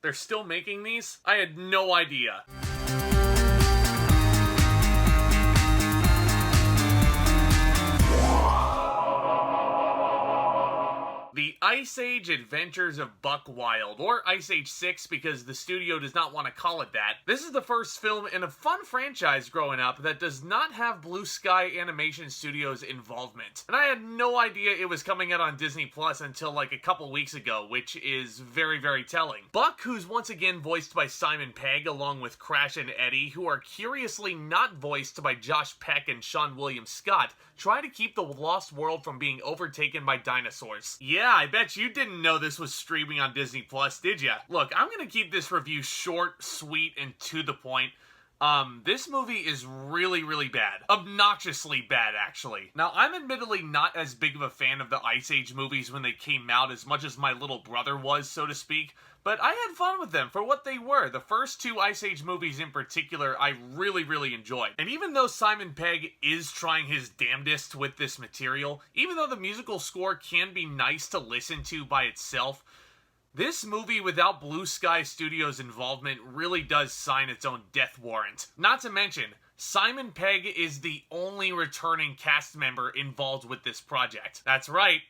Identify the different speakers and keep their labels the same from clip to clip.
Speaker 1: They're still making these? I had no idea. The Ice Age Adventures of Buck Wild, or Ice Age 6 because the studio does not want to call it that. This is the first film in a fun franchise growing up that does not have Blue Sky Animation Studios' involvement. And I had no idea it was coming out on Disney Plus until like a couple weeks ago, which is very, very telling. Buck, who's once again voiced by Simon Pegg along with Crash and Eddie, who are curiously not voiced by Josh Peck and Sean William Scott, try to keep the Lost World from being overtaken by dinosaurs. Yeah, I bet you didn't know this was streaming on Disney Plus, did ya? Look, I'm gonna keep this review short, sweet, and to the point. This movie is really, really bad. Obnoxiously bad, actually. Now, I'm admittedly not as big of a fan of the Ice Age movies when they came out as much as my little brother was, so to speak, but I had fun with them for what they were. The first two Ice Age movies in particular, I really, really enjoyed. And even though Simon Pegg is trying his damnedest with this material, even though the musical score can be nice to listen to by itself, this movie without Blue Sky Studios' involvement really does sign its own death warrant. Not to mention, Simon Pegg is the only returning cast member involved with this project. That's right,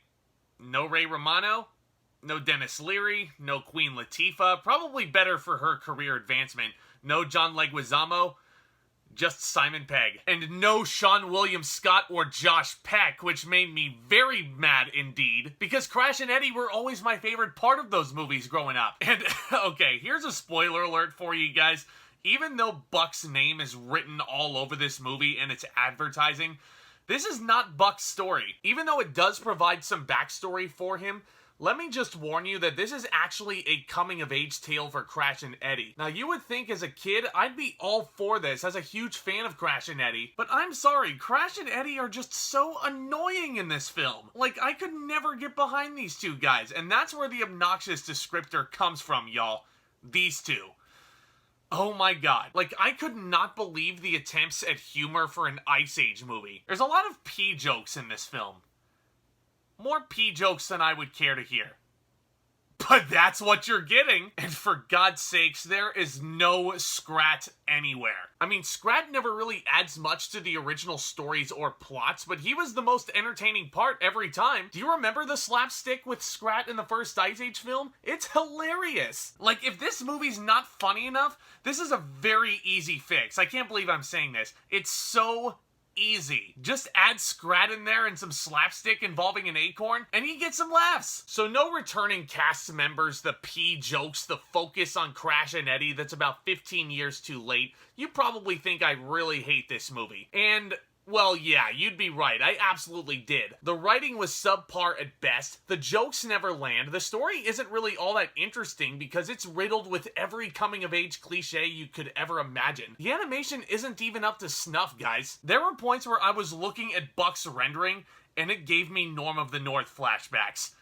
Speaker 1: no Ray Romano, no Dennis Leary, no Queen Latifah, probably better for her career advancement, no John Leguizamo, just Simon Pegg. And no Sean William Scott or Josh Peck, which made me very mad indeed, because Crash and Eddie were always my favorite part of those movies growing up. And, okay, here's a spoiler alert for you guys. Even though Buck's name is written all over this movie and its advertising, this is not Buck's story. Even though it does provide some backstory for him, let me just warn you that this is actually a coming-of-age tale for Crash and Eddie. Now, you would think as a kid, I'd be all for this as a huge fan of Crash and Eddie, but I'm sorry, Crash and Eddie are just so annoying in this film. Like, I could never get behind these two guys, and that's where the obnoxious descriptor comes from, y'all. These two. Oh my god. Like, I could not believe the attempts at humor for an Ice Age movie. There's a lot of pee jokes in this film. More pee jokes than I would care to hear. But that's what you're getting. And for God's sakes, there is no Scrat anywhere. I mean, Scrat never really adds much to the original stories or plots, but he was the most entertaining part every time. Do you remember the slapstick with Scrat in the first Ice Age film? It's hilarious. Like, if this movie's not funny enough, this is a very easy fix. I can't believe I'm saying this. It's so easy. Just add Scrat in there and some slapstick involving an acorn, and you get some laughs. So no returning cast members, the pee jokes, the focus on Crash and Eddie that's about 15 years too late. You probably think I really hate this movie. And well, yeah, you'd be right. I absolutely did. The writing was subpar at best. The jokes never land. The story isn't really all that interesting because it's riddled with every coming-of-age cliche you could ever imagine. The animation isn't even up to snuff, guys. There were points where I was looking at Buck's rendering and it gave me Norm of the North flashbacks.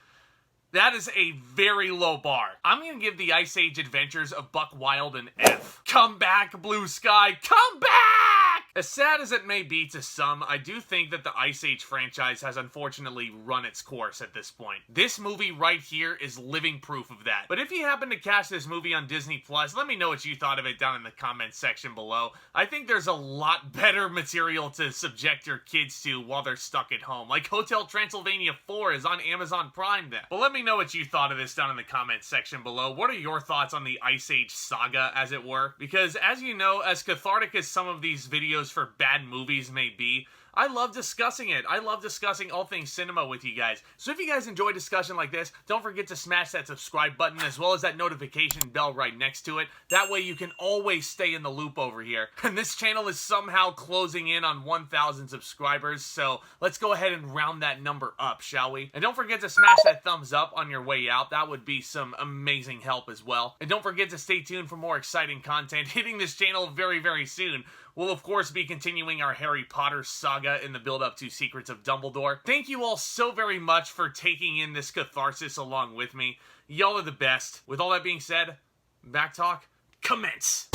Speaker 1: That is a very low bar. I'm gonna give the Ice Age Adventures of Buck Wild an F. Come back, Blue Sky, come back! As sad as it may be to some, I do think that the Ice Age franchise has unfortunately run its course at this point. This movie right here is living proof of that. But if you happen to catch this movie on Disney Plus, let me know what you thought of it down in the comments section below. I think there's a lot better material to subject your kids to while they're stuck at home. Like Hotel Transylvania 4 is on Amazon Prime then. But let me know what you thought of this down in the comments section below. What are your thoughts on the Ice Age saga, as it were? Because as you know, as cathartic as some of these videos for bad movies may be, I love discussing it. I love discussing all things cinema with you guys. So if you guys enjoy discussion like this, don't forget to smash that subscribe button as well as that notification bell right next to it. That way you can always stay in the loop over here. And this channel is somehow closing in on 1,000 subscribers, so let's go ahead and round that number up, shall we? And don't forget to smash that thumbs up on your way out. That would be some amazing help as well. And don't forget to stay tuned for more exciting content hitting this channel very, very soon. We'll, of course, be continuing our Harry Potter saga in the build-up to Secrets of Dumbledore. Thank you all so very much for taking in this catharsis along with me. Y'all are the best. With all that being said, back talk, commence!